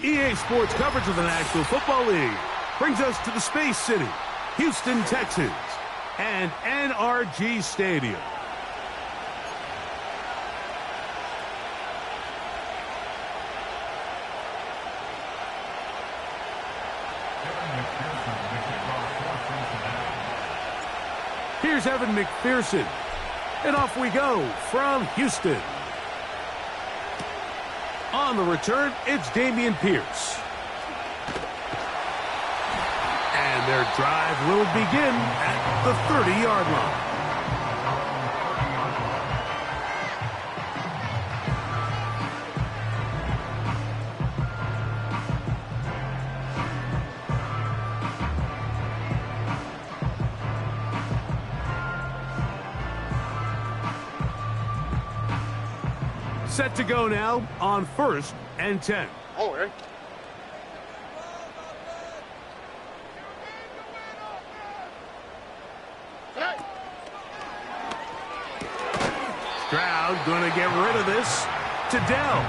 EA Sports coverage of the National Football League brings us to the Space City, Houston, Texas, and NRG Stadium. Here's Evan McPherson, and off we go from Houston. On the return, it's Dameon Pierce. And their drive will begin at the 30-yard line. Set to go now on 1st and 10. Oh, right. Stroud going to get rid of this to Dell.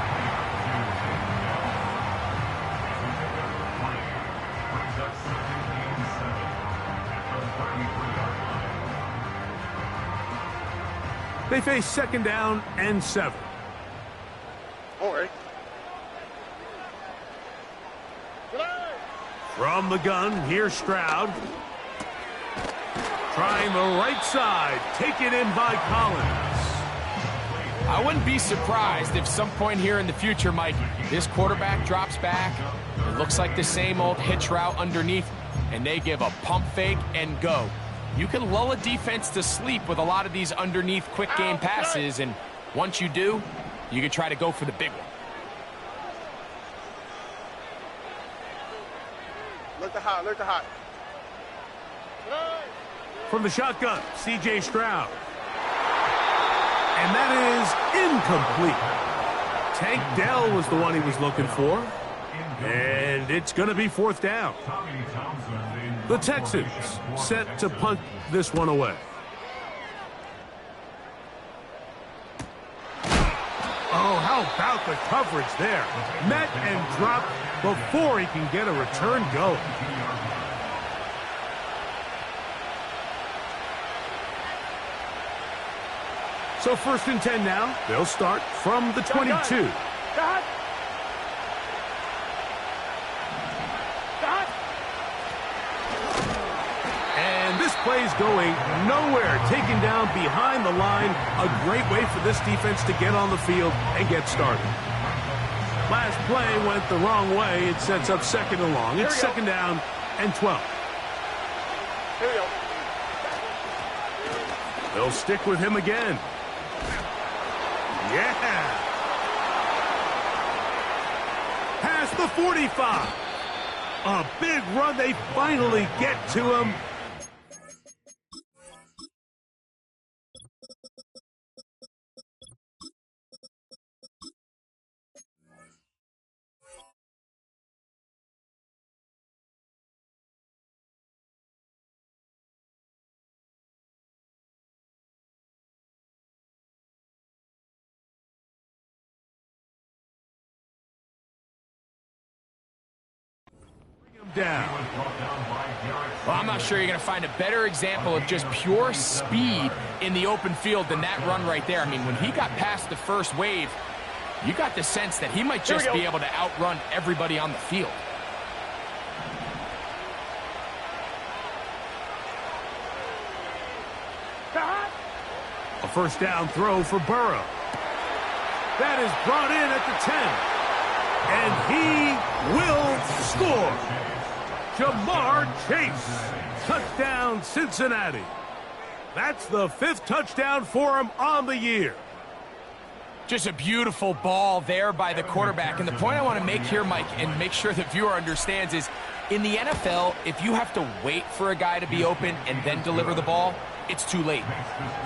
They face 2nd down and 7. From the gun, here's Stroud. Trying the right side. Taken in by Collins. I wouldn't be surprised if some point here in the future, Mike, this quarterback drops back. It looks like the same old hitch route underneath, and they give a pump fake and go. You can lull a defense to sleep with a lot of these underneath quick game passes, and once you do, you can try to go for the big one. Look the hot. From the shotgun, C.J. Stroud. And that is incomplete. Tank Dell was the one he was looking for. And it's going to be 4th down. The Texans set to punt this one away. Oh, how about the coverage there? Met and dropped before he can get a return going. So 1st and 10 now. They'll start from the 22. And this play's going nowhere. Taken down behind the line. A great way for this defense to get on the field and get started. Last play went the wrong way. It sets up 2nd and long. It's 2nd down and 12. Here we go. They'll stick with him again. Yeah. Past the 45. A big run. They finally get to him. Down. Well, I'm not sure you're going to find a better example of just pure speed in the open field than that run right there. I mean, when he got past the first wave, you got the sense that he might just be able to outrun everybody on the field. A 1st down throw for Burrow. That is brought in at the 10. And he will score. Jamar Chase. Touchdown, Cincinnati. That's the 5th touchdown for him on the year. Just a beautiful ball there by the quarterback. And the point I want to make here, Mike, and make sure the viewer understands is, in the NFL, if you have to wait for a guy to be open and then deliver the ball, it's too late.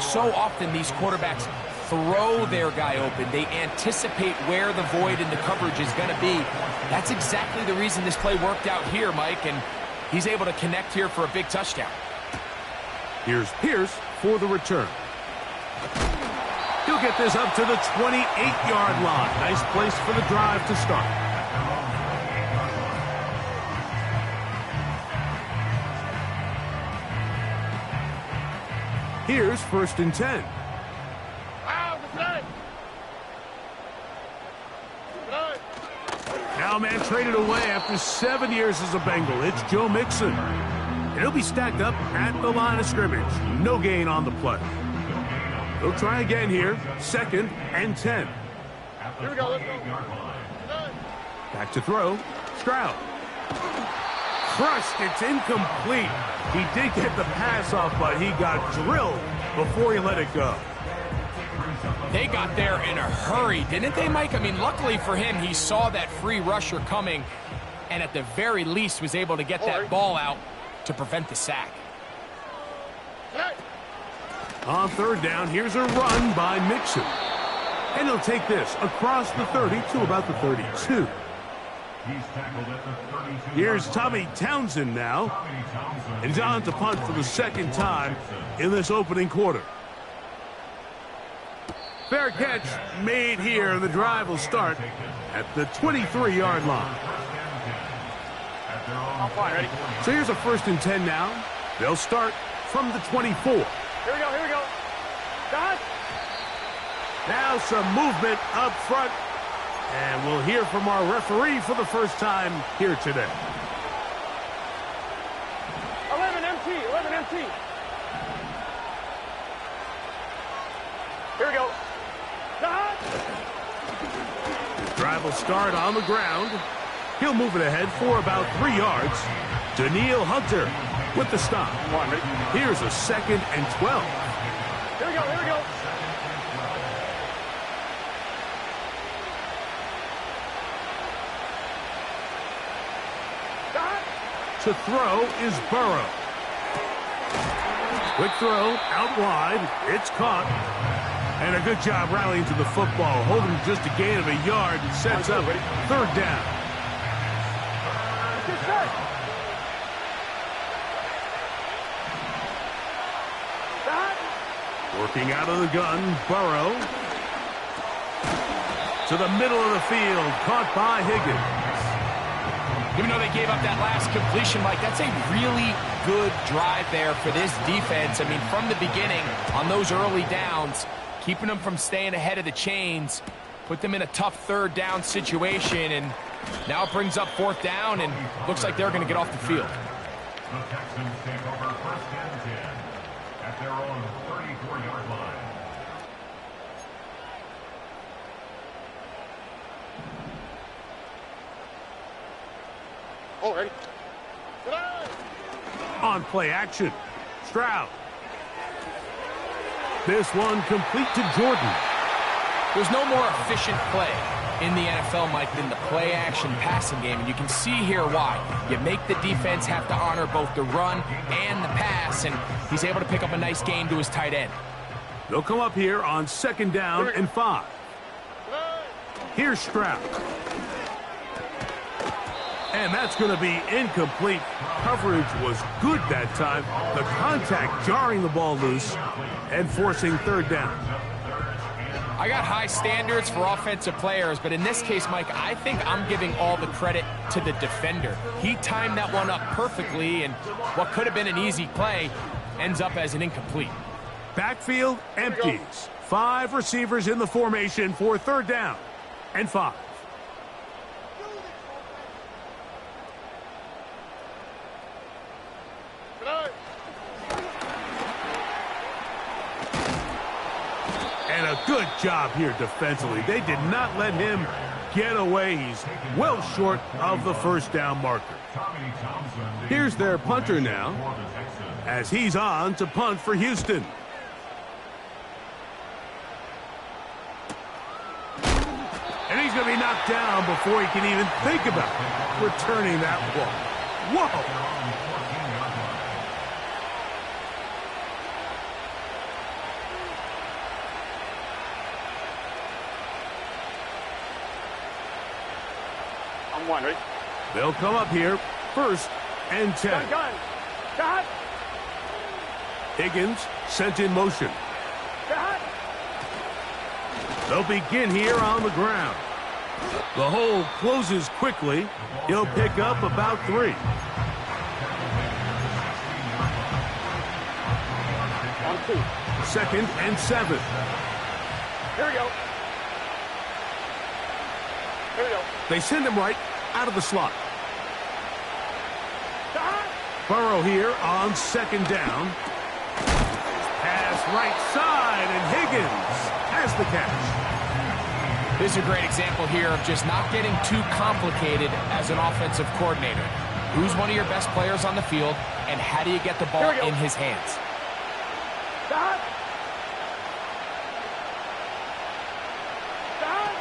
So often these quarterbacks throw their guy open. They anticipate where the void in the coverage is going to be. That's exactly the reason this play worked out here, Mike, and he's able to connect here for a big touchdown. Here's Pierce for the return. He'll get this up to the 28-yard line. Nice place for the drive to start. Here's 1st and 10. Now man traded away after 7 years as a Bengal. It's Joe Mixon. And he'll be stacked up at the line of scrimmage. No gain on the play. They'll try again here. 2nd and 10. Here we go, let's go. Back to throw. Stroud. Crushed. It's incomplete. He did get the pass off, but he got drilled before he let it go. They got there in a hurry, didn't they, Mike? I mean, luckily for him, he saw that free rusher coming and at the very least was able to get that ball out to prevent the sack. On 3rd down, here's a run by Mixon. And he'll take this across the 30 to about the 32. Here's Tommy Townsend now. And he's on to punt for the 2nd time in this opening quarter. Fair catch made here, and the drive will start at the 23-yard line. I'm fine, ready? So here's a 1st and 10 now. They'll start from the 24. Here we go, here we go. Dodge. Now some movement up front, and we'll hear from our referee for the first time here today. 11 MT, 11 MT. Here we go. Dodge. Drive will start on the ground. He'll move it ahead for about 3 yards. Daniil Hunter with the stop. Come on, ready? Here's a 2nd and 12. Here we go, here we go. Dodge. To throw is Burrow. Quick throw out wide. It's caught. And a good job rallying to the football. Holding just a gain of a yard and sets up 3rd down. Get set. Dodge. Working out of the gun, Burrow. To the middle of the field. Caught by Higgins. Even though they gave up that last completion, Mike, that's a really good drive there for this defense. I mean, from the beginning, on those early downs, keeping them from staying ahead of the chains, put them in a tough 3rd down situation, and now it brings up 4th down, and looks like they're going to get off the field. The Texans take over 1st and 10 at their own 34-yard line. Oh, ready? On play action. Stroud. This one complete to Jordan. There's no more efficient play in the NFL, Mike, than the play-action passing game, and you can see here why. You make the defense have to honor both the run and the pass, and he's able to pick up a nice gain to his tight end. They'll come up here on 2nd down and 5. Here's Stroud. And that's going to be incomplete. Coverage was good that time. The contact jarring the ball loose and forcing 3rd down. I got high standards for offensive players, but in this case, Mike, I think I'm giving all the credit to the defender. He timed that one up perfectly, and what could have been an easy play ends up as an incomplete. Backfield empties. 5 receivers in the formation for 3rd down and 5. And a good job here defensively. They did not let him get away. He's well short of the 1st down marker. Here's their punter now, as he's on to punt for Houston. And he's going to be knocked down before he can even think about returning that ball. Whoa! One, ready? They'll come up here, 1st and 10. Got. Higgins sent in motion. Got. They'll begin here on the ground. The hole closes quickly. He'll pick up about 3. 2nd and 7. Here we go. Here we go. They send him right out of the slot. The hot. Burrow here on 2nd down. Pass right side, and Higgins has the catch. This is a great example here of just not getting too complicated as an offensive coordinator. Who's one of your best players on the field, and how do you get the ball in his hands? The hot. The hot.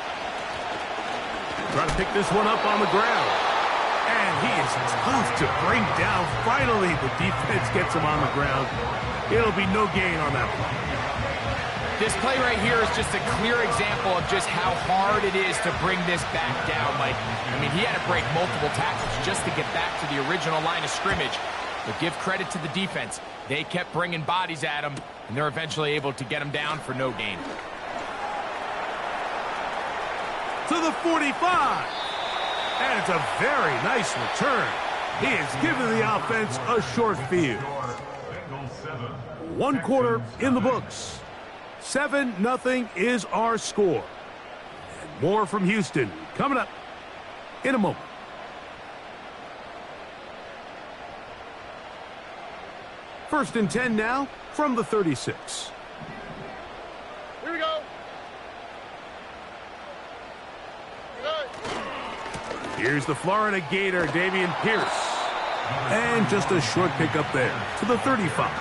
Trying to pick this one up on the ground. And he is tough to bring down. Finally, the defense gets him on the ground. It'll be no gain on that one. This play right here is just a clear example of just how hard it is to bring this back down, Mike. I mean, he had to break multiple tackles just to get back to the original line of scrimmage. But give credit to the defense. They kept bringing bodies at him, and they're eventually able to get him down for no gain. To the 45. And it's a very nice return. He is giving the offense a short field. 1 quarter in the books. 7-0 is our score. And more from Houston coming up in a moment. First and 10 now from the 36. Here we go. Here's the Florida Gator, Dameon Pierce. And just a short pickup there to the 35.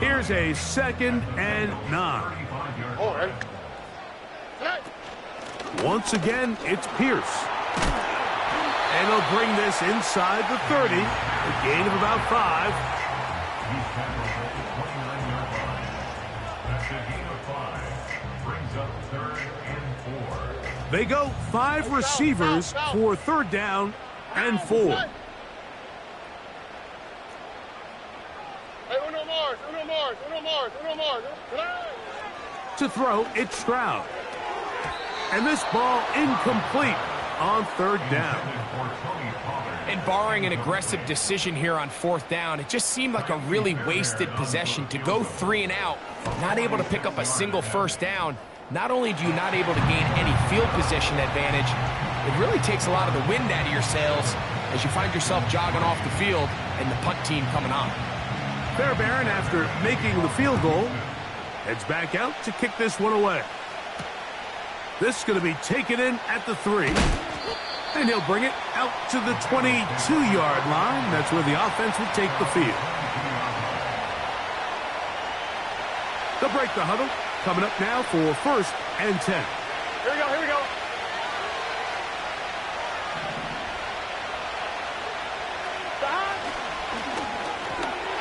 Here's a 2nd and 9. Once again, it's Pierce. And they'll bring this inside the 30. A gain of about 5. They go 5 receivers for 3rd down and 4. To throw, it's Stroud. And this ball incomplete on 3rd down. And barring an aggressive decision here on 4th down, it just seemed like a really wasted possession to go 3 and out, not able to pick up a single 1st down. Not only do you not able to gain any field position advantage, it really takes a lot of the wind out of your sails as you find yourself jogging off the field and the punt team coming on. Fairbairn, after making the field goal, heads back out to kick this one away. This is going to be taken in at the 3. And he'll bring it out to the 22-yard line. That's where the offense will take the field. They'll break the huddle. Coming up now for 1st and 10. Here we go, here we go.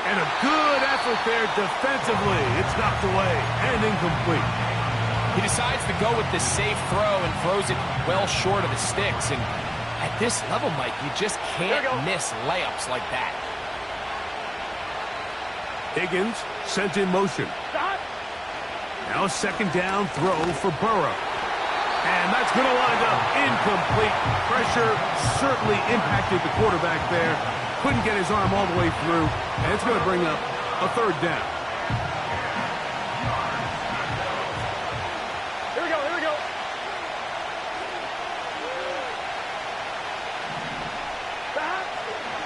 And a good effort there defensively. It's knocked away and incomplete. He decides to go with the safe throw and throws it well short of the sticks. And at this level, Mike, you just can't miss layups like that. Higgins sent in motion. Now a 2nd down throw for Burrow. And that's going to wind up incomplete. Pressure certainly impacted the quarterback there. Couldn't get his arm all the way through. And it's going to bring up a 3rd down. Here we go, here we go.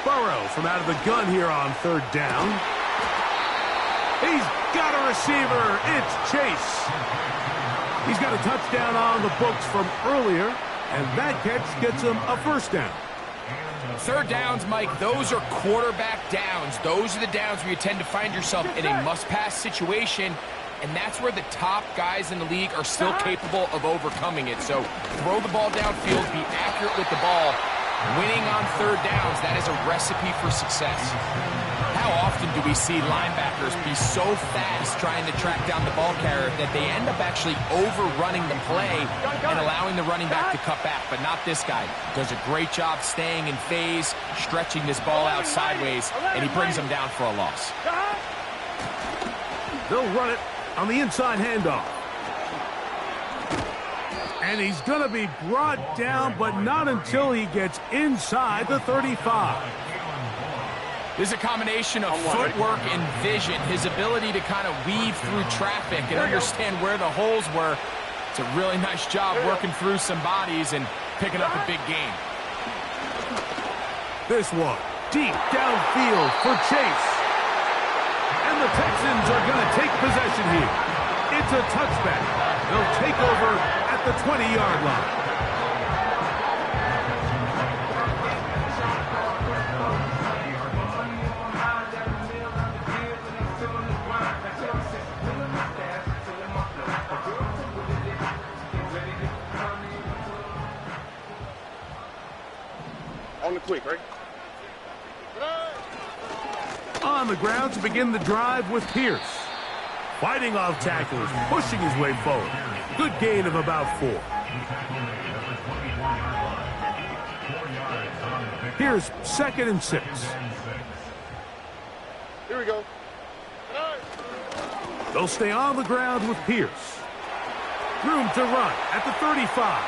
Burrow from out of the gun here on 3rd down. He's got a receiver. It's Chase. He's got a touchdown on the books from earlier, and that catch gets him a 1st down. 3rd downs, Mike, those are quarterback downs. Those are the downs where you tend to find yourself in a must-pass situation, and that's where the top guys in the league are still capable of overcoming it. So throw the ball downfield, be accurate with the ball. Winning on 3rd downs, that is a recipe for success. How often do we see linebackers be so fast trying to track down the ball carrier that they end up actually overrunning the play and allowing the running back to cut back? But not this guy. Does a great job staying in phase, stretching this ball out sideways, and he brings them down for a loss. They'll run it on the inside handoff. And he's going to be brought down, but not until he gets inside the 35. This is a combination of footwork and vision, his ability to kind of weave through traffic and understand where the holes were. It's a really nice job working through some bodies and picking up a big gain. This one, deep downfield for Chase. And the Texans are going to take possession here. It's a touchback. They'll take over at the 20-yard line. On the quick, right? On the ground to begin the drive with Pierce. Fighting off tackles, pushing his way forward. Good gain of about 4. Here's 2nd and 6. Here we go. They'll stay on the ground with Pierce. Room to run at the 35.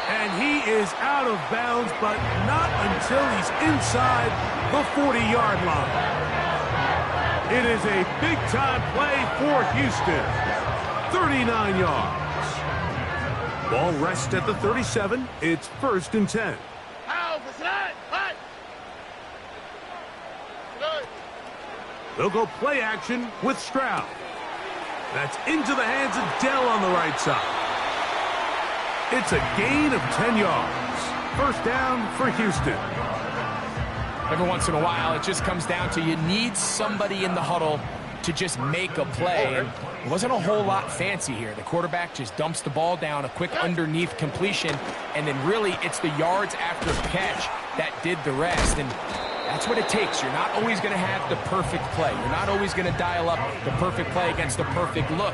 And he is out of bounds, but not until he's inside the 40-yard line. It is a big-time play for Houston. 39 yards. Ball rests at the 37. It's 1st and 10. They'll go play action with Stroud. That's into the hands of Dell on the right side. It's a gain of 10 yards. 1st down for Houston. Every once in a while, it just comes down to you need somebody in the huddle to just make a play. And it wasn't a whole lot fancy here. The quarterback just dumps the ball down, a quick underneath completion, and then really it's the yards after the catch that did the rest. And that's what it takes. You're not always going to have the perfect play. You're not always going to dial up the perfect play against the perfect look.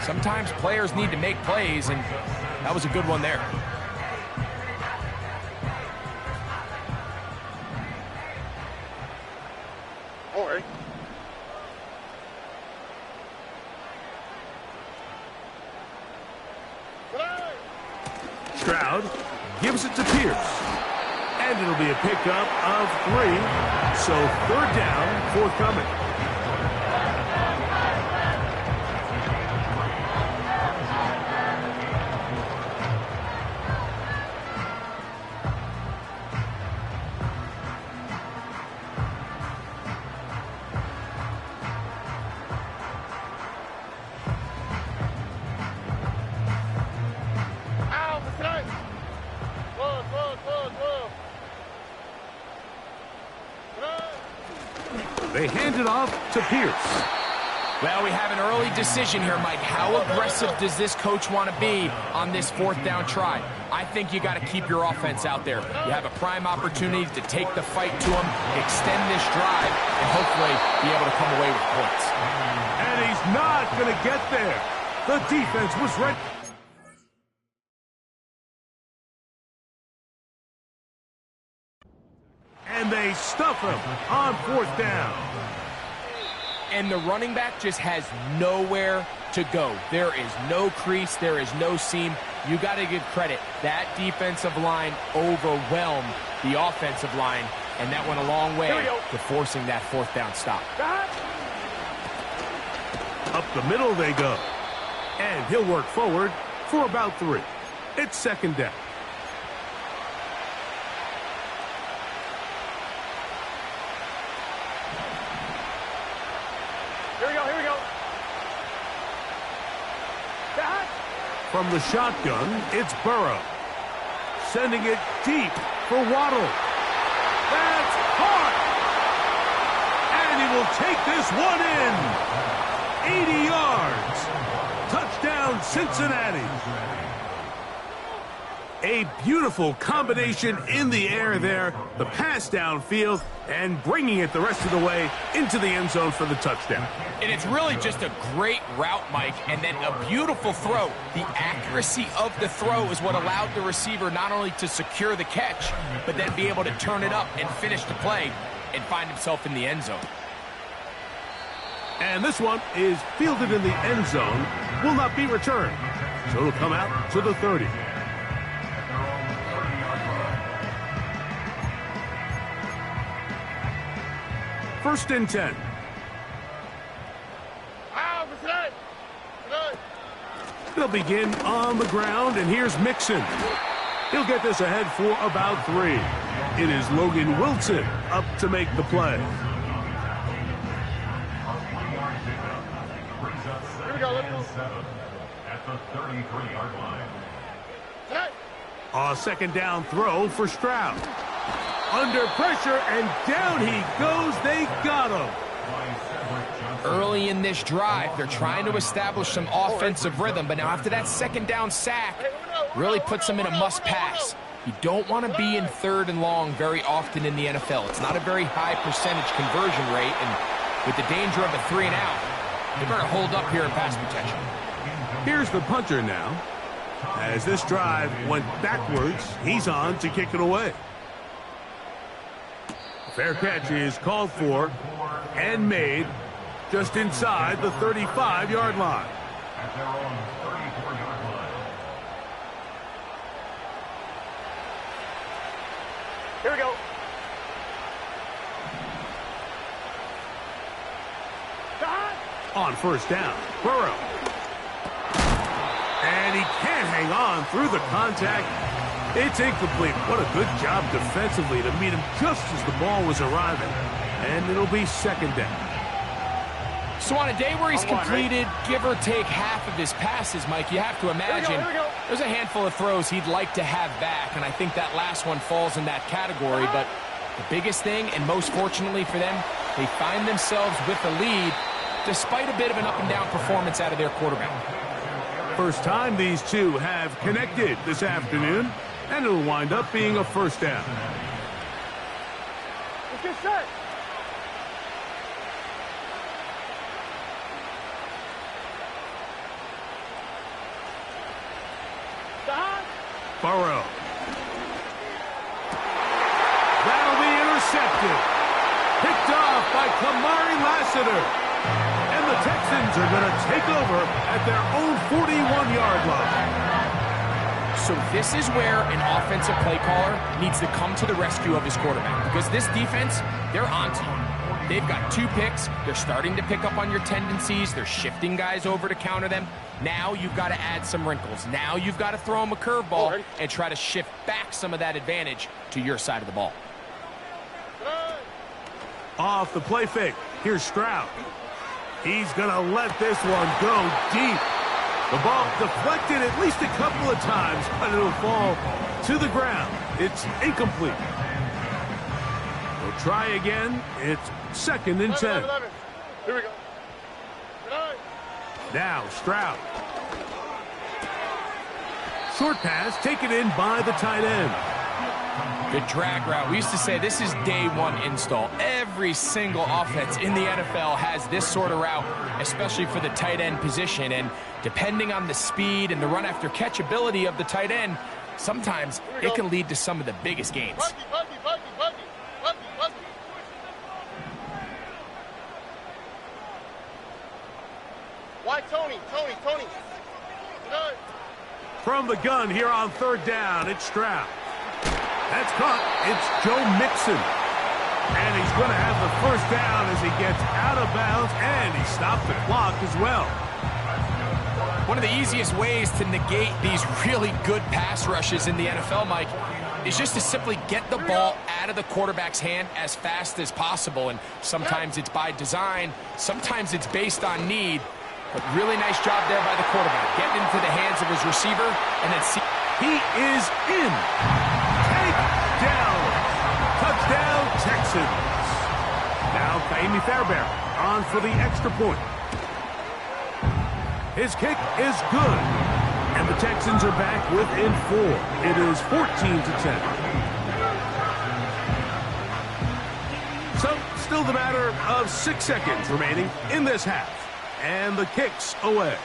Sometimes players need to make plays, and that was a good one there. All right. Stroud gives it to Pierce. And it'll be a pickup of 3. So 3rd down forthcoming. They hand it off to Pierce. Well, we have an early decision here, Mike. How aggressive does this coach want to be on this 4th down try? I think you got to keep your offense out there. You have a prime opportunity to take the fight to them, extend this drive, and hopefully be able to come away with points. And he's not going to get there. The defense was ready. And they stuff him on 4th down. And the running back just has nowhere to go. There is no crease. There is no seam. You got to give credit. That defensive line overwhelmed the offensive line, and that went a long way to forcing that 4th down stop. Up the middle they go. And he'll work forward for about 3. It's 2nd down. Here we go. From the shotgun, it's Burrow. Sending it deep for Waddle. That's caught! And he will take this one in. 80 yards. Touchdown, Cincinnati. A beautiful combination in the air there. The pass downfield and bringing it the rest of the way into the end zone for the touchdown. And it's really just a great route, Mike, and then a beautiful throw. The accuracy of the throw is what allowed the receiver not only to secure the catch, but then be able to turn it up and finish the play and find himself in the end zone. And this one is fielded in the end zone, will not be returned. So it'll come out to the 30. First and 10. They'll begin on the ground, and here's Mixon. He'll get this ahead for about 3. It is Logan Wilson up to make the play. Here we go, let's go. At the 33-yard line. A second down throw for Stroud. Under pressure, and down he goes. They got him. Early in this drive, they're trying to establish some offensive rhythm, but now after that second down sack, really puts them in a must-pass. You don't want to be in 3rd and long very often in the NFL. It's not a very high percentage conversion rate, and with the danger of a 3 and out, they're going to hold up here in pass protection. Here's the punter now. As this drive went backwards, he's on to kick it away. Fair catch is called for and made just inside the 35-yard line. At their own 34-yard line. Here we go. On first down, Burrow. And he can't hang on through the contact. It's incomplete. What a good job defensively to meet him just as the ball was arriving. And it'll be second down. So on a day where he's completed, give or take half of his passes, Mike, you have to imagine there's a handful of throws he'd like to have back, and I think that last one falls in that category. But the biggest thing, and most fortunately for them, they find themselves with the lead despite a bit of an up-and-down performance out of their quarterback. First time these two have connected this afternoon, and it'll wind up being a first down. Let's get set. Burrow. That'll be intercepted. Picked off by Kamari Lassiter. And the Texans are going to take over at their own 41-yard line. So this is where an offensive play caller needs to come to the rescue of his quarterback, because this defense, they're onto you. They've got 2 picks. They're starting to pick up on your tendencies. They're shifting guys over to counter them. Now you've got to add some wrinkles. Now you've got to throw them a curveball and try to shift back some of that advantage to your side of the ball. Off the play fake, here's Stroud. He's going to let this one go deep. The ball deflected at least a couple of times, but it'll fall to the ground. It's incomplete. They'll try again. It's second and 10. Here we go. Now Stroud. Short pass taken in by the tight end. The drag route. We used to say this is day one install. Every single offense in the NFL has this sort of route, especially for the tight end position. And depending on the speed and the run after catch ability of the tight end, sometimes it can lead to some of the biggest gains. Why Tony? From the gun here on third down, it's Stroud. That's caught. It's Joe Mixon. And he's going to have the first down as he gets out of bounds, and he stopped the clock as well. One of the easiest ways to negate these really good pass rushes in the NFL, Mike, is just to simply get the ball out of the quarterback's hand as fast as possible. And sometimes it's by design, sometimes it's based on need. But really nice job there by the quarterback, getting into the hands of his receiver, and then see. He is in. Takedown. Touchdown, Texans. Now Kaimi Fairbairn on for the extra point. His kick is good. And the Texans are back within 4. It is 14-10. So, still the matter of 6 seconds remaining in this half. And the kick's away.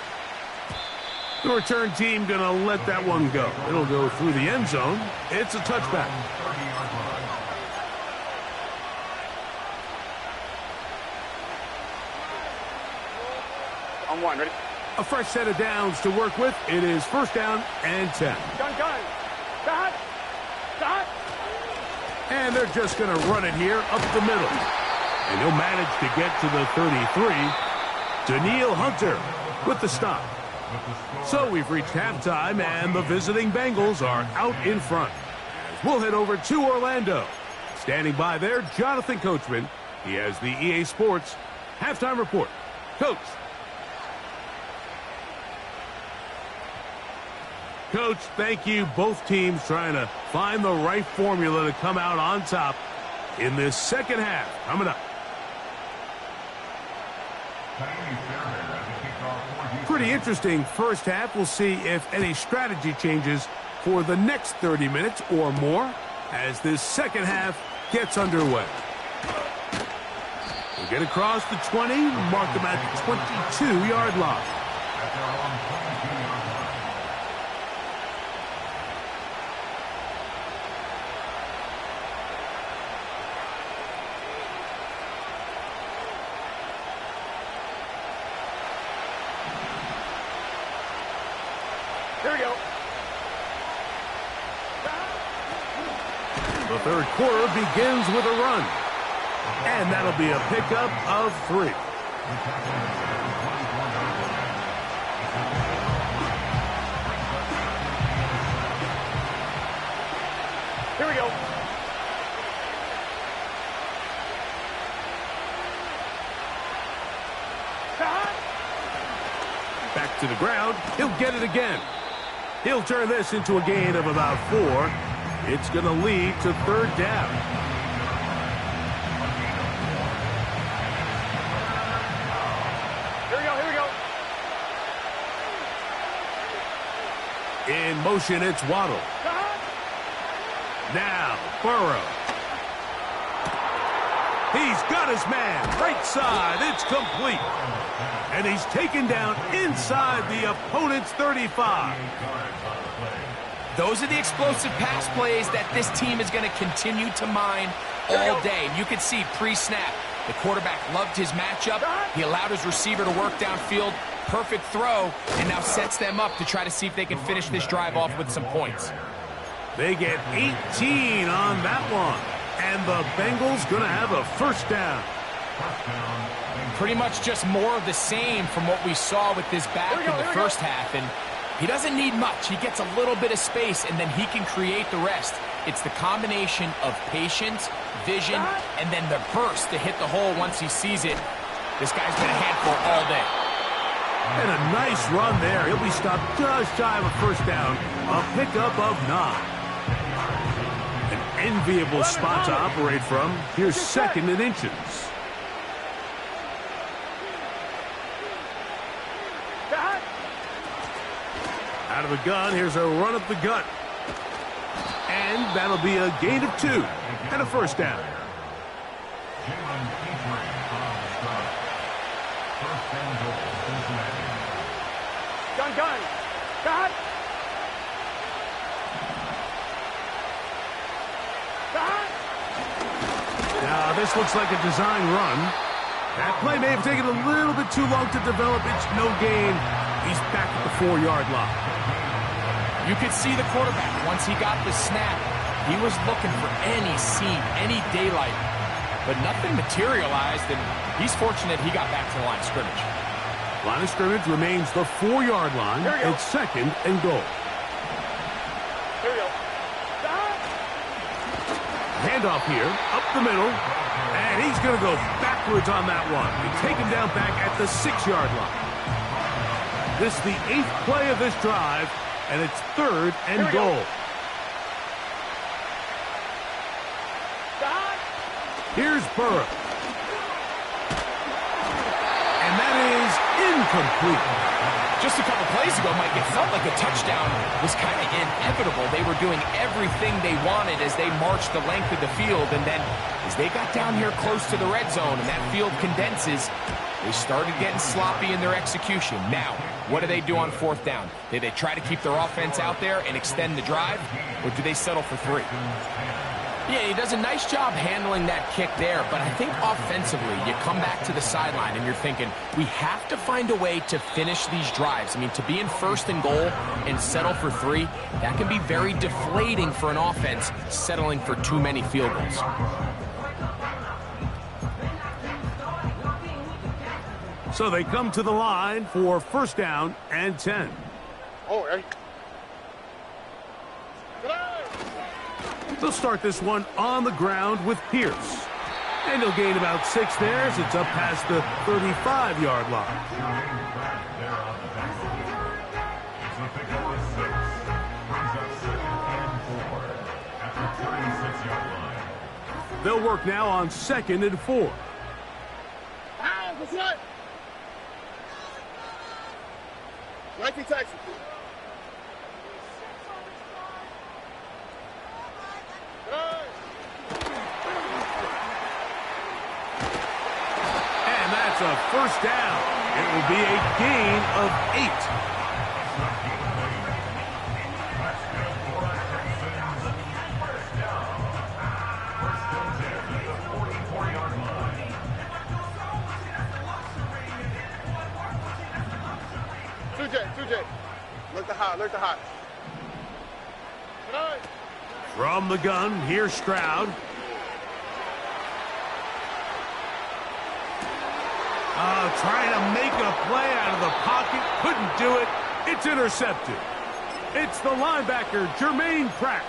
The return team going to let that one go. It'll go through the end zone. It's a touchback. On 1, ready? A fresh set of downs to work with. It is first down and 10. Gun. Dot. And they're just going to run it here up the middle. And he'll manage to get to the 33. Daniil Hunter with the stop. So we've reached halftime, and the visiting Bengals are out in front. We'll head over to Orlando. Standing by there, Jonathan Coachman. He has the EA Sports halftime report. Coach. Coach, thank you. Both teams trying to find the right formula to come out on top in this second half. Coming up. Pretty interesting first half. We'll see if any strategy changes for the next 30 minutes or more as this second half gets underway. We'll get across the 20, mark them at the 22-yard line. Here we go. The third quarter begins with a run. And that'll be a pickup of 3. Here we go. Back to the ground. He'll get it again. He'll turn this into a gain of about 4. It's going to lead to third down. Here we go. In motion, it's Waddle. Now, Burrow. He's got his man. Right side. It's complete. And he's taken down inside the opponent's 35. Those are the explosive pass plays that this team is going to continue to mine all day. And you can see pre-snap, the quarterback loved his matchup. He allowed his receiver to work downfield. Perfect throw, and now sets them up to try to see if they can finish this drive off with some points. They get 18 on that one. And the Bengals going to have a first down. Pretty much just more of the same from what we saw with this back in the first half. And he doesn't need much. He gets a little bit of space, and then he can create the rest. It's the combination of patience, vision, and then the burst to hit the hole once he sees it. This guy's been a handful all day. And a nice run there. He'll be stopped just shy of a first down. A pickup of 9. An enviable spot to operate from. Here's second and inches. Out of the gun, here's a run up the gut. And that'll be a gain of 2 and a first down. Gun. Dot. Now, this looks like a design run. That play may have taken a little bit too long to develop. It's no gain. He's back at the 4-yard line. You could see the quarterback, once he got the snap, he was looking for any seam, any daylight. But nothing materialized, and he's fortunate he got back to the line of scrimmage. Line of scrimmage remains the 4-yard line. It's second and goal. Here we go. Handoff here, up the middle. And he's going to go backwards on that one. They take him down back at the 6-yard line. This is the 8th play of this drive, and it's third and goal. Here's Burrow. And that is incomplete. Just a couple plays ago, Mike, it felt like a touchdown was kind of inevitable. They were doing everything they wanted as they marched the length of the field, and then as they got down here close to the red zone and that field condenses, they started getting sloppy in their execution. Now, what do they do on fourth down? Do they try to keep their offense out there and extend the drive, or do they settle for 3? Yeah, he does a nice job handling that kick there, but I think offensively, you come back to the sideline and you're thinking, we have to find a way to finish these drives. I mean, to be in first and goal and settle for 3, that can be very deflating for an offense settling for too many field goals. So they come to the line for first down and 10. Oh, hey. They'll start this one on the ground with Pierce. And he'll gain about 6 there as it's up past the 35-yard line. They'll work now on 2nd and 4. Nike Texas. And that's a first down. It will be a gain of 8. Look the hot. From the gun, here's Stroud. Trying to make a play out of the pocket. Couldn't do it. It's intercepted. It's the linebacker, Jermaine Pratt.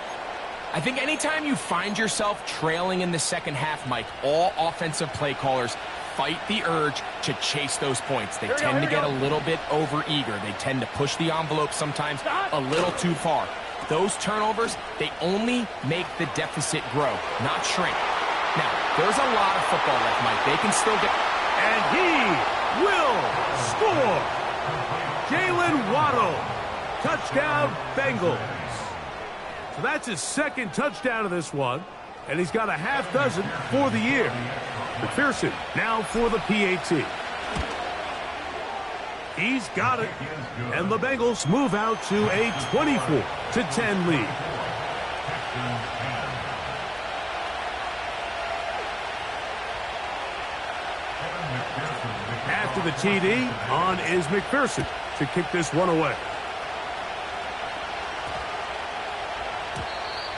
I think anytime you find yourself trailing in the second half, Mike, all offensive play callers fight the urge to chase those points. They tend to get a little bit over-eager. They tend to push the envelope sometimes a little too far. Those turnovers, they only make the deficit grow, not shrink. Now, there's a lot of football left, Mike. They can still get... And he will score! Jalen Waddle. Touchdown, Bengals. So that's his 2nd touchdown of this one. And he's got a half dozen for the year. McPherson now for the PAT. He's got it. And the Bengals move out to a 24-10 lead. After the TD, on is McPherson to kick this one away.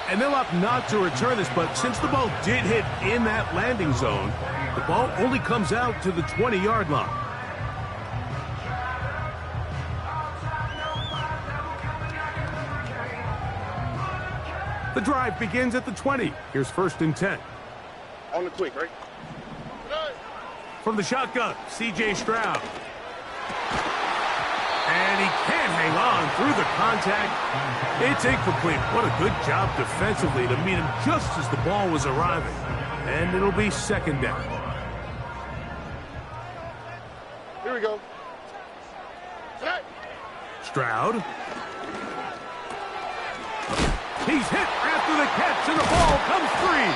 And they'll opt not to return this, but since the ball did hit in that landing zone, the ball only comes out to the 20-yard line. The drive begins at the 20. Here's 1st and 10. On the quick, right? From the shotgun, C.J. Stroud. And he can't hang on through the contact. It's incomplete. What a good job defensively to meet him just as the ball was arriving. And it'll be 2nd down. Here we go. Stroud. He's hit after the catch, and the ball comes free.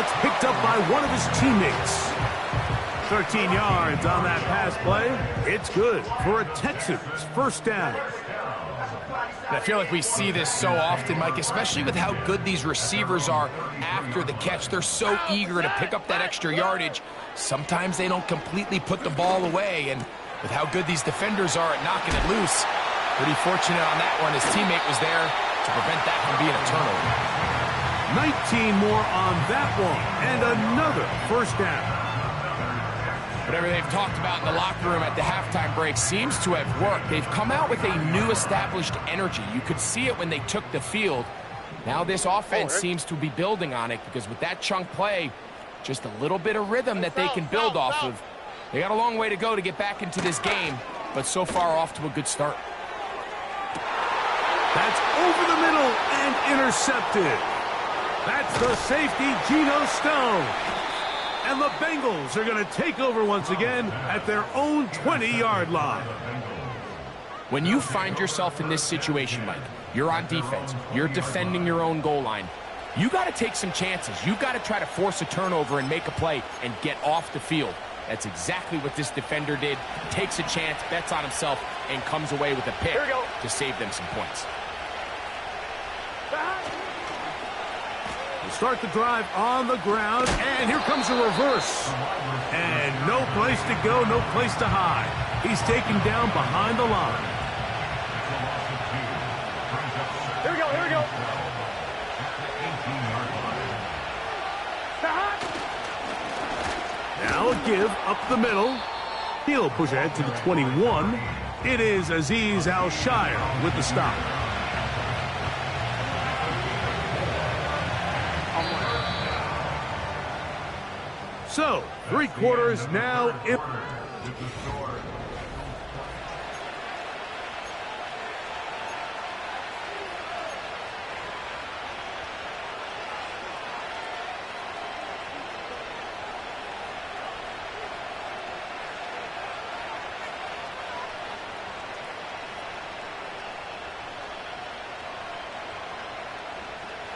It's picked up by one of his teammates. 13 yards on that pass play. It's good for a Texans first down. I feel like we see this so often, Mike, especially with how good these receivers are after the catch. They're so eager to pick up that extra yardage. Sometimes they don't completely put the ball away, and with how good these defenders are at knocking it loose, pretty fortunate on that one. His teammate was there to prevent that from being a turnover. 19 more on that one, and another first down. Whatever they've talked about in the locker room at the halftime break seems to have worked. They've come out with a new established energy. You could see it when they took the field. Now this offense seems to be building on it because with that chunk play, just a little bit of rhythm that they can build off of. They got a long way to go to get back into this game, but so far off to a good start. That's over the middle and intercepted. That's the safety, Geno Stone. And the Bengals are going to take over once again at their own 20-yard line. When you find yourself in this situation, Mike, you're on defense, you're defending your own goal line, you got to take some chances. You got to try to force a turnover and make a play and get off the field. That's exactly what this defender did. Takes a chance, bets on himself, and comes away with a pick to save them some points. The start the drive on the ground, and here comes a reverse. And no place to go, no place to hide. He's taken down behind the line. Here we go, here we go. Now a give up the middle. He'll push ahead to the 21. It is Azeez Al-Shire with the stop. So, 3 quarters now in.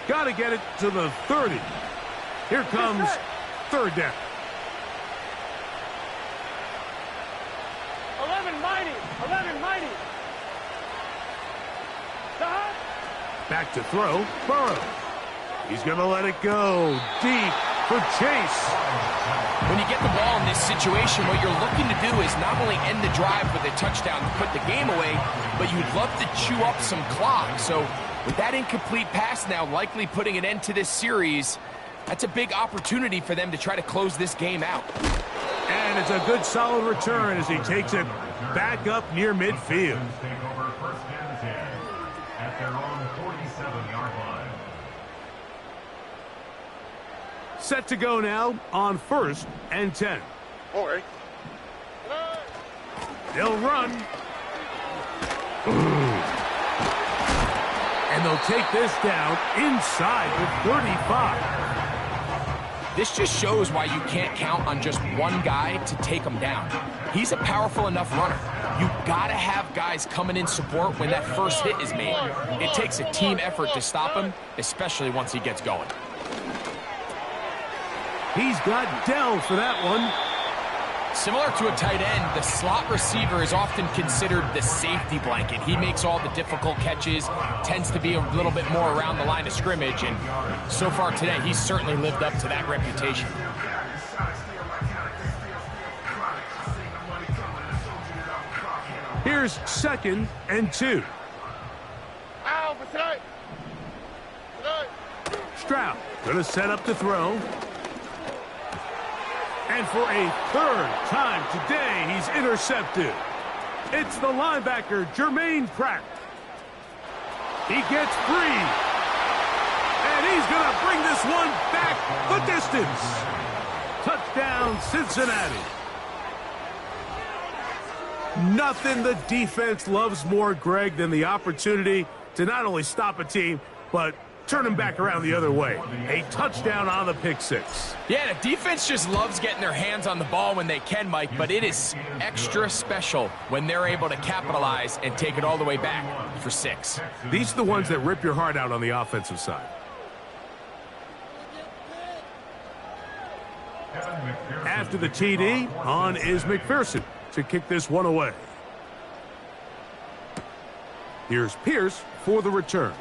Got to get it to the 30. Here comes 3rd down. 11 mighty, 11 mighty. Back to throw, Burrow. He's going to let it go deep for Chase. When you get the ball in this situation, what you're looking to do is not only end the drive with a touchdown to put the game away, but you'd love to chew up some clock. So with that incomplete pass now likely putting an end to this series, that's a big opportunity for them to try to close this game out. And it's a good solid return as he takes it back up near midfield. Take over 1st and 10 at their own 47-yard line. Set to go now on 1st and 10. All right. They'll run. And they'll take this down inside the 35. This just shows why you can't count on just one guy to take him down. He's a powerful enough runner. You've got to have guys coming in support when that first hit is made. It takes a team effort to stop him, especially once he gets going. He's got Dell for that one. Similar to a tight end, the slot receiver is often considered the safety blanket. He makes all the difficult catches, tends to be a little bit more around the line of scrimmage, and so far today, he's certainly lived up to that reputation. Here's 2nd and 2. Stroud going to set up to throw. And for a 3rd time today, he's intercepted. It's the linebacker, Jermaine Pratt. He gets free. And he's going to bring this one back the distance. Touchdown, Cincinnati. Nothing the defense loves more, Greg, than the opportunity to not only stop a team, but turn them back around the other way. A touchdown on the pick 6. Yeah, the defense just loves getting their hands on the ball when they can, Mike, but it is extra special when they're able to capitalize and take it all the way back for 6. These are the ones that rip your heart out on the offensive side. After the TD, on is McPherson to kick this one away. Here's Pierce for the return.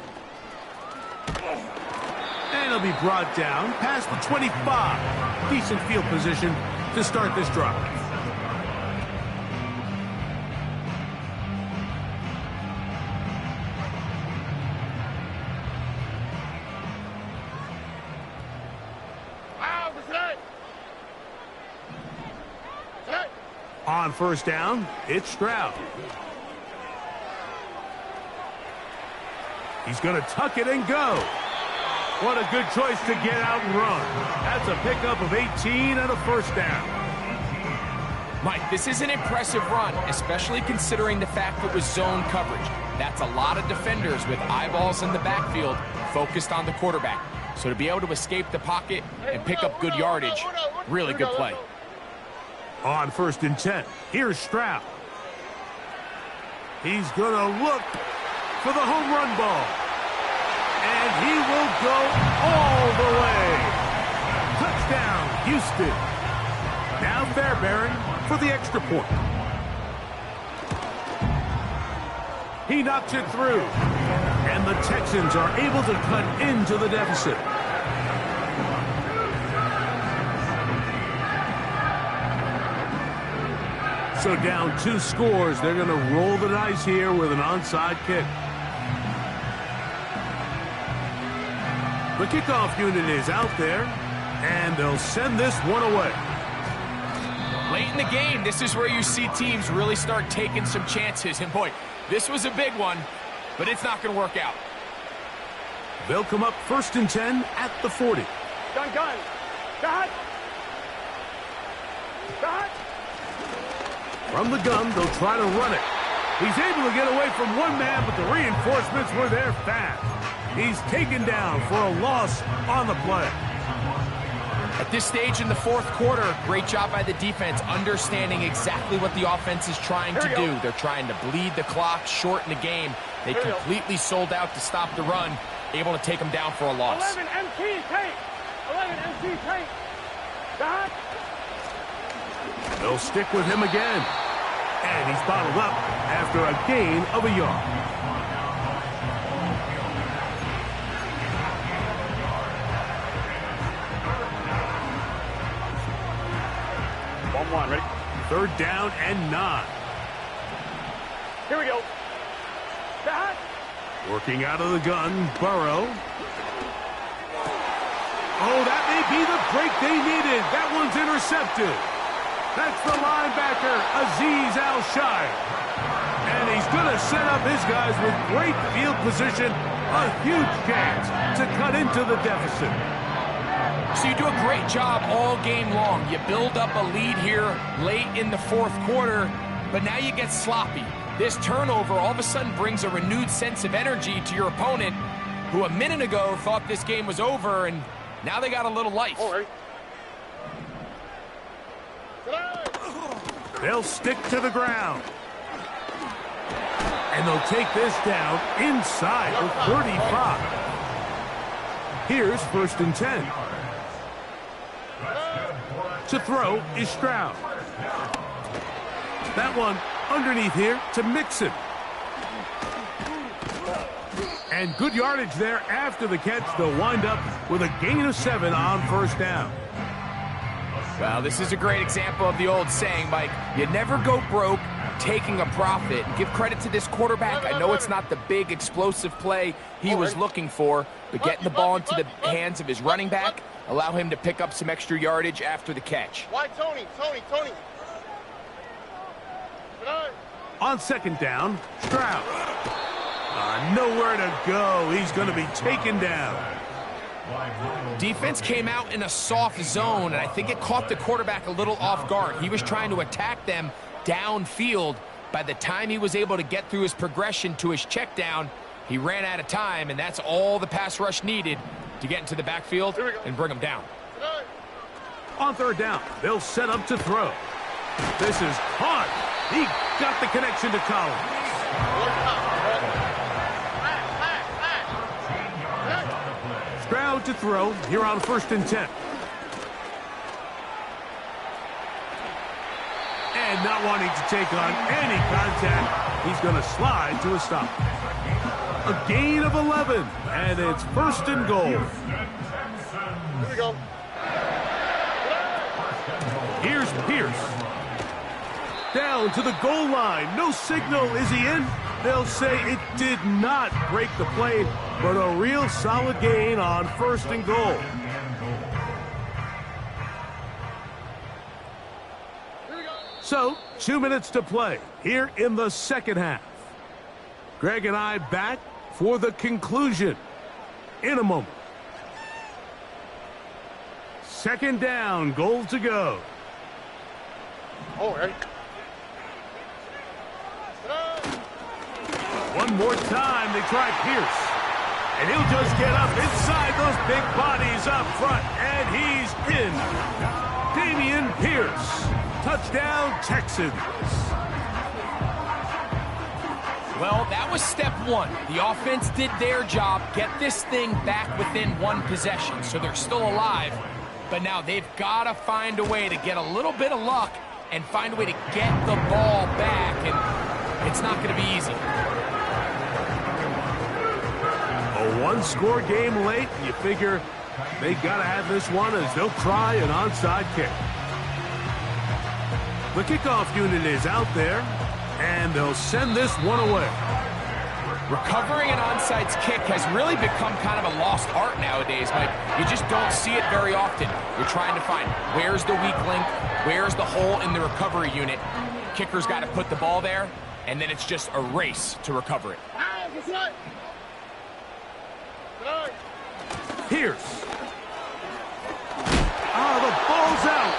And he'll be brought down past the 25. Decent field position to start this drive. On 1st down, it's Stroud. He's going to tuck it and go. What a good choice to get out and run. That's a pickup of 18 and a 1st down. Mike, this is an impressive run, especially considering the fact it was zone coverage. That's a lot of defenders with eyeballs in the backfield focused on the quarterback. So to be able to escape the pocket and pick up good yardage, really good play. On 1st and 10, here's Stroud. He's going to look for the home run ball. And he will go all the way. Touchdown, Houston. Now Fairbairn for the extra point. He knocks it through. And the Texans are able to cut into the deficit. So down 2 scores, they're going to roll the dice here with an onside kick. The kickoff unit is out there, and they'll send this one away. Late in the game, this is where you see teams really start taking some chances. And boy, this was a big one, but it's not going to work out. They'll come up 1st and 10 at the 40. Gun. Got. From the gun, they'll try to run it. He's able to get away from one man, but the reinforcements were there fast. He's taken down for a loss on the play. At this stage in the 4th quarter, great job by the defense, understanding exactly what the offense is trying to do. They're trying to bleed the clock, shorten the game. They completely sold out to stop the run, able to take them down for a loss. 11 MT tape. 11 MT tape. Got. They'll stick with him again. And he's bottled up after a gain of a yard. Ready? 3rd down and 9. Here we go. Got. Working out of the gun, Burrow. Oh, that may be the break they needed. That one's intercepted. That's the linebacker, Azeez Al-Shire. And he's going to set up his guys with great field position. A huge chance to cut into the deficit. So you do a great job all game long. You build up a lead here late in the 4th quarter, but now you get sloppy. This turnover all of a sudden brings a renewed sense of energy to your opponent, who a minute ago thought this game was over, and now they got a little life. They'll stick to the ground. And they'll take this down inside the 35. Here's 1st and 10. To throw is Stroud. That one underneath here to Mixon. And good yardage there after the catch. They'll wind up with a gain of 7 on 1st down. Well, this is a great example of the old saying, Mike. You never go broke taking a profit. Give credit to this quarterback. I know it's not the big explosive play he was looking for, but getting the ball into the hands of his running back, allow him to pick up some extra yardage after the catch. Why, Tony? On 2nd down, Stroud. Nowhere to go. He's going to be taken down. Defense came out in a soft zone, and I think it caught the quarterback a little off guard. He was trying to attack them downfield. By the time he was able to get through his progression to his check down, he ran out of time, and that's all the pass rush needed to get into the backfield and bring him down. On 3rd down, they'll set up to throw. This is hard. He got the connection to Collins. Stroud to throw here on 1st and 10. And not wanting to take on any contact, he's going to slide to a stop. A gain of 11, and it's 1st and goal. Here we go. Here's Pierce. Down to the goal line. No signal. Is he in? They'll say it did not break the play, but a real solid gain on 1st and goal. So, 2 minutes to play here in the 2nd half. Greg and I back for the conclusion in a moment. 2nd down, goal to go. Ready? One more time, they try Pierce. And he'll just get up inside those big bodies up front. And he's in. Dameon Pierce. Touchdown, Texans. Well, that was step 1. The offense did their job, get this thing back within 1 possession, so they're still alive. But now they've got to find a way to get a little bit of luck and find a way to get the ball back, and it's not going to be easy. A 1-score game late. You figure they got to have this one as they'll try an onside kick. The kickoff unit is out there, and they'll send this one away. Recovering an onside kick has really become kind of a lost art nowadays, Mike. You just don't see it very often. You're trying to find where's the weak link, where's the hole in the recovery unit. Kicker's got to put the ball there, and then it's just a race to recover it. Pierce. The ball's out.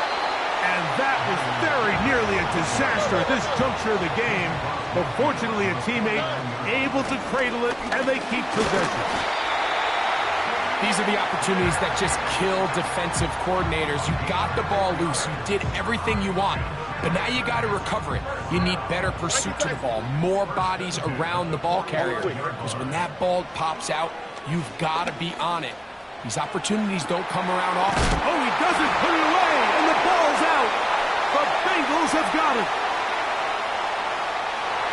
And that was very nearly a disaster at this juncture of the game. But fortunately, a teammate able to cradle it, and they keep possession. These are the opportunities that just kill defensive coordinators. You got the ball loose. You did everything you want. But now you got to recover it. You need better pursuit to the ball, more bodies around the ball carrier. Because when that ball pops out, you've got to be on it. These opportunities don't come around often. Oh, he doesn't put it away, and the ball's out. The Bengals have got it.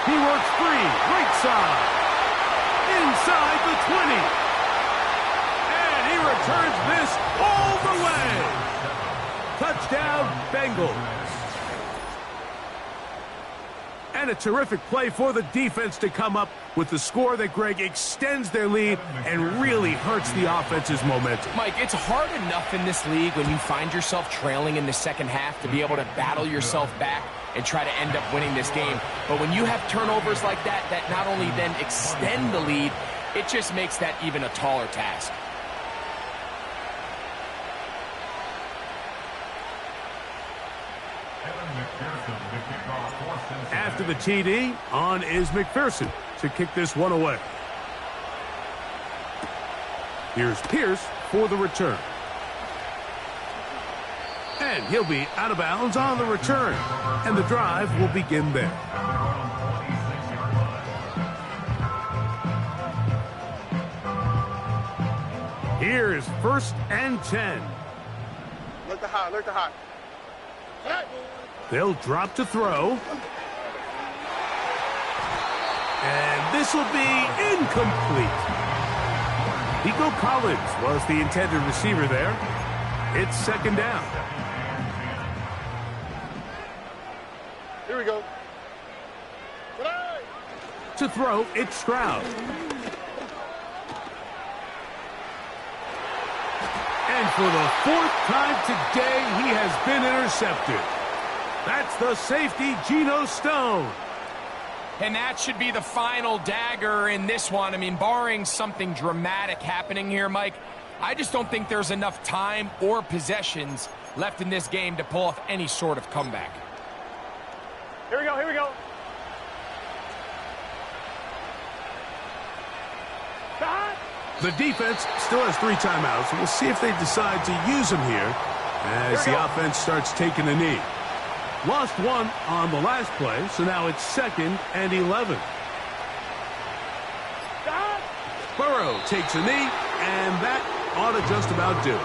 He works free, right side, inside the 20. And he returns this all the way. Touchdown, Bengals. And a terrific play for the defense to come up with the score that, Greg, extends their lead and really hurts the offense's momentum. Mike, it's hard enough in this league when you find yourself trailing in the second half to be able to battle yourself back and try to end up winning this game. But when you have turnovers like that, that not only then extend the lead, it just makes that even a taller task. After the TD, on is McPherson to kick this one away. Here's Pierce for the return. And he'll be out of bounds on the return. And the drive will begin there. Here's 1st and 10. Look the hot, look the hot. They'll drop to throw. And this will be incomplete. Nico Collins was the intended receiver there. It's 2nd down. Here we go. To throw, it's Stroud. And for the 4th time today, he has been intercepted. That's the safety, Geno Stone. And that should be the final dagger in this one. I mean, barring something dramatic happening here, Mike, I just don't think there's enough time or possessions left in this game to pull off any sort of comeback. Here we go, here we go. The defense still has 3 timeouts. We'll see if they decide to use them here as the offense starts taking a knee. Lost 1 on the last play, so now it's 2nd and 11. Burrow takes a knee, and that ought to just about do it.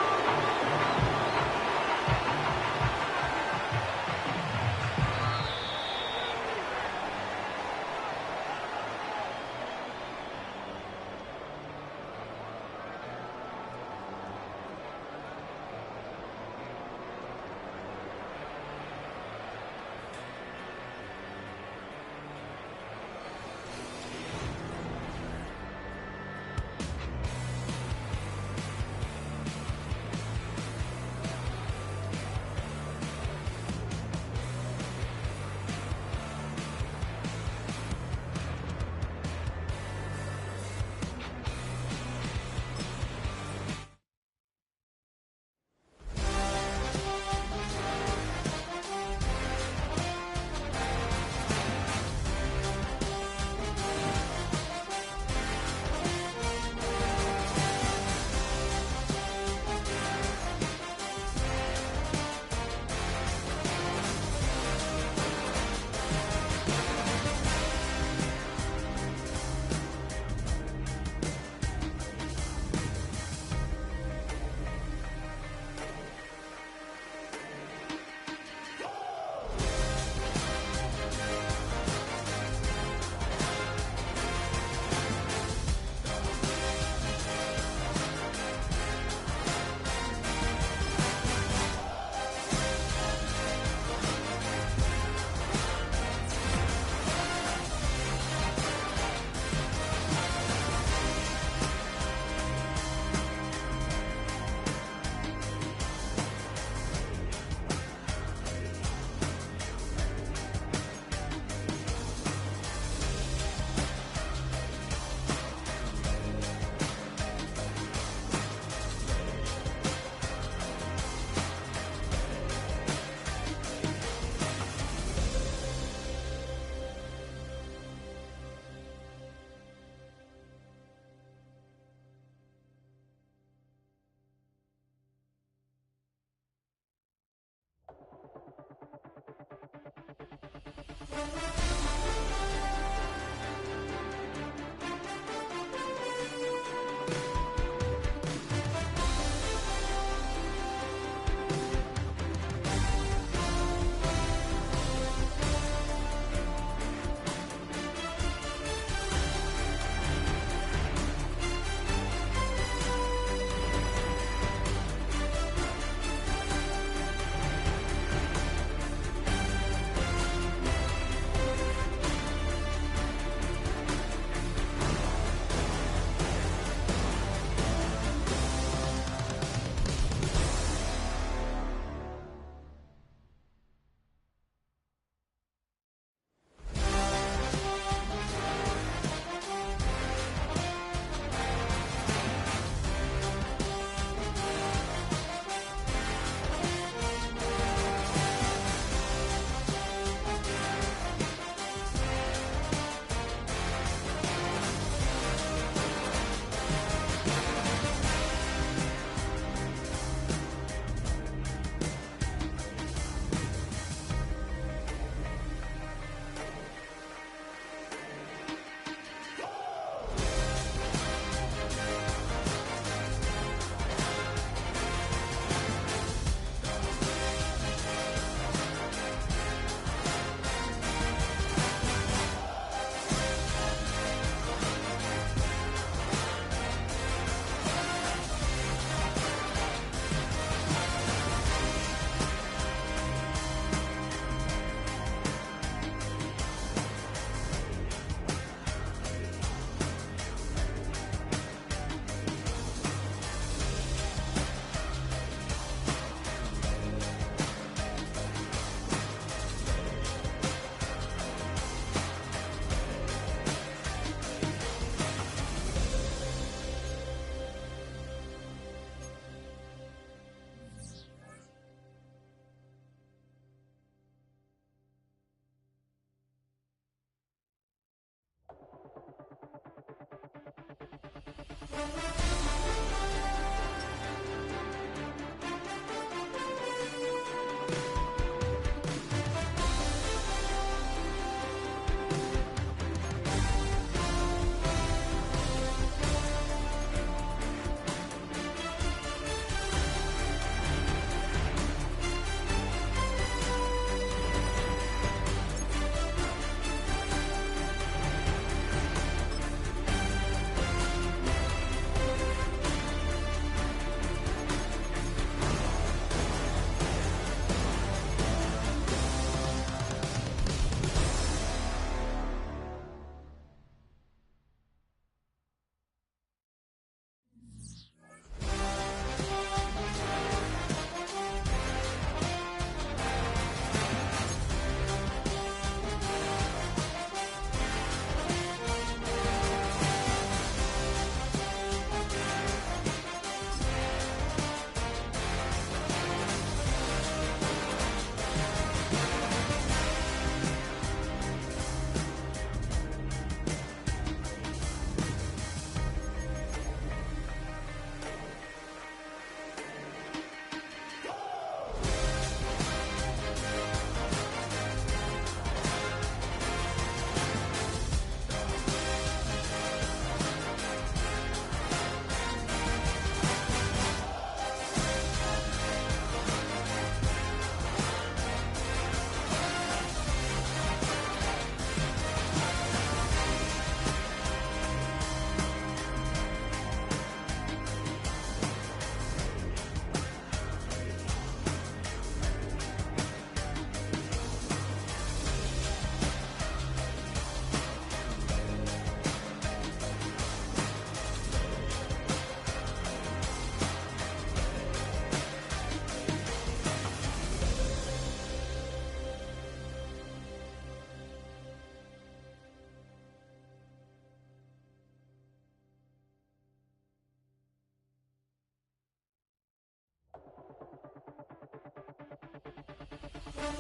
Thank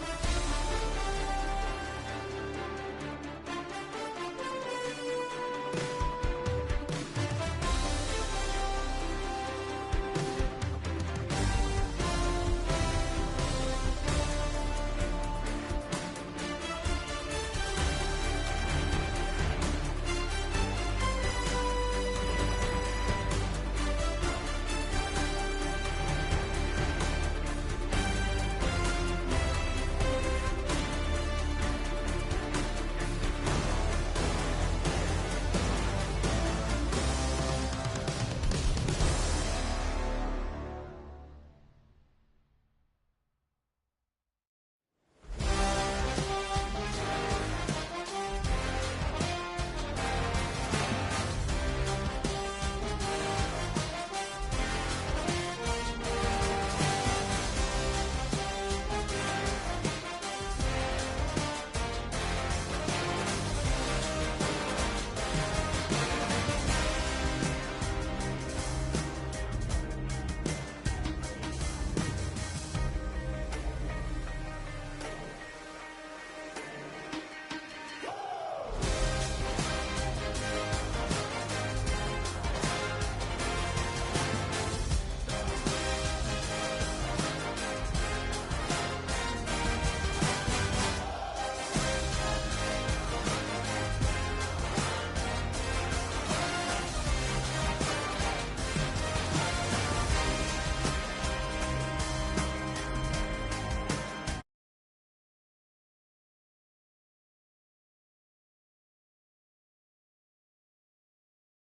you.